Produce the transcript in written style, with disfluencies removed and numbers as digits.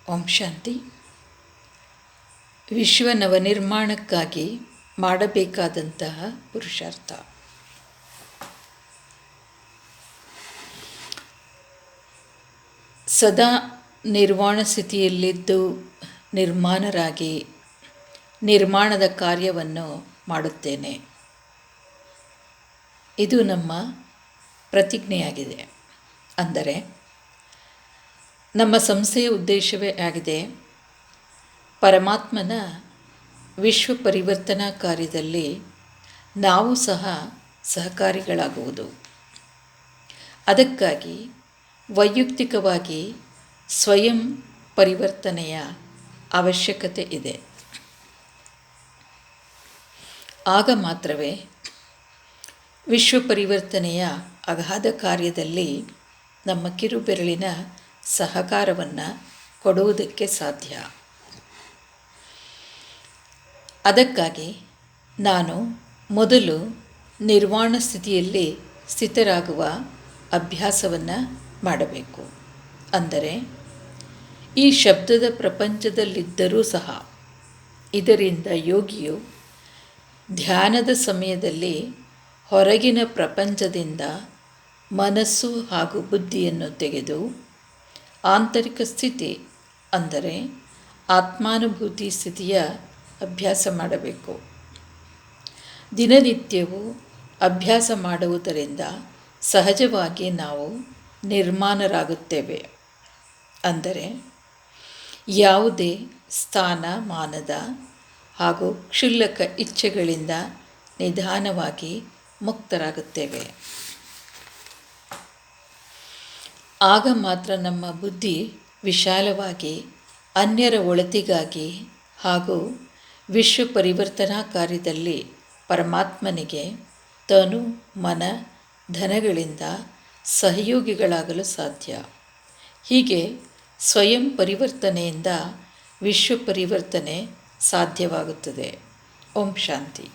ಓಂ ಶಾಂತಿ. ವಿಶ್ವ ನವನಿರ್ಮಾಣಕ್ಕಾಗಿ ಮಾಡಬೇಕಾದಂತಹ ಪುರುಷಾರ್ಥ. ಸದಾ ನಿರ್ವಾಣ ಸ್ಥಿತಿಯಲ್ಲಿದ್ದು ನಿರ್ಮಾಣರಾಗಿ ನಿರ್ಮಾಣದ ಕಾರ್ಯವನ್ನು ಮಾಡುತ್ತೇನೆ. ಇದು ನಮ್ಮ ಪ್ರತಿಜ್ಞೆಯಾಗಿದೆ. ಅಂದರೆ ನಮ್ಮ ಸಂಸ್ಥೆಯ ಉದ್ದೇಶವೇ ಆಗಿದೆ ಪರಮಾತ್ಮನ ವಿಶ್ವ ಪರಿವರ್ತನಾ ಕಾರ್ಯದಲ್ಲಿ ನಾವು ಸಹ ಸಹಕಾರಿಗಳಾಗುವುದು. ಅದಕ್ಕಾಗಿ ವೈಯಕ್ತಿಕವಾಗಿ ಸ್ವಯಂ ಪರಿವರ್ತನೆಯ ಅವಶ್ಯಕತೆ ಇದೆ. ಆಗ ಮಾತ್ರವೇ ವಿಶ್ವ ಪರಿವರ್ತನೆಯ ಅಗಾಧ ಕಾರ್ಯದಲ್ಲಿ ನಮ್ಮ ಕಿರುಬೆರಳಿನ ಸಹಕಾರವನ್ನು ಕೊಡುವುದಕ್ಕೆ ಸಾಧ್ಯ. ಅದಕ್ಕಾಗಿ ನಾನು ಮೊದಲು ನಿರ್ವಾಣ ಸ್ಥಿತಿಯಲ್ಲಿ ಸ್ಥಿತರಾಗುವ ಅಭ್ಯಾಸವನ್ನು ಮಾಡಬೇಕು. ಅಂದರೆ ಈ ಶಬ್ದದ ಪ್ರಪಂಚದಲ್ಲಿದ್ದರೂ ಸಹ ಇದರಿಂದ ಯೋಗಿಯು ಧ್ಯಾನದ ಸಮಯದಲ್ಲಿ ಹೊರಗಿನ ಪ್ರಪಂಚದಿಂದ ಮನಸ್ಸು ಹಾಗೂ ಬುದ್ಧಿಯನ್ನು ತೆಗೆದು ಆಂತರಿಕ ಸ್ಥಿತಿ ಅಂದರೆ ಆತ್ಮಾನುಭೂತಿ ಸ್ಥಿತಿಯ ಅಭ್ಯಾಸ ಮಾಡಬೇಕು. ದಿನನಿತ್ಯವೂ ಅಭ್ಯಾಸ ಮಾಡುವುದರಿಂದ ಸಹಜವಾಗಿ ನಾವು ನಿರ್ಮಾಣರಾಗುತ್ತೇವೆ. ಅಂದರೆ ಯಾವುದೇ ಸ್ಥಾನಮಾನದ ಹಾಗೂ ಕ್ಷುಲ್ಲಕ ಇಚ್ಛೆಗಳಿಂದ ನಿಧಾನವಾಗಿ ಮುಕ್ತರಾಗುತ್ತೇವೆ. ಆಗ ಮಾತ್ರ ನಮ್ಮ ಬುದ್ಧಿ ವಿಶಾಲವಾಗಿ ಅನ್ಯರ ಒಳಿತಿಗಾಗಿ ಹಾಗೂ ವಿಶ್ವ ಪರಿವರ್ತನಾ ಕಾರ್ಯದಲ್ಲಿ ಪರಮಾತ್ಮನಿಗೆ ತನು ಮನ ಧನಗಳಿಂದ ಸಹಯೋಗಿಗಳಾಗಲು ಸಾಧ್ಯ. ಹೀಗೆ ಸ್ವಯಂ ಪರಿವರ್ತನೆಯಿಂದ ವಿಶ್ವ ಪರಿವರ್ತನೆ ಸಾಧ್ಯವಾಗುತ್ತದೆ. ಓಂ ಶಾಂತಿ.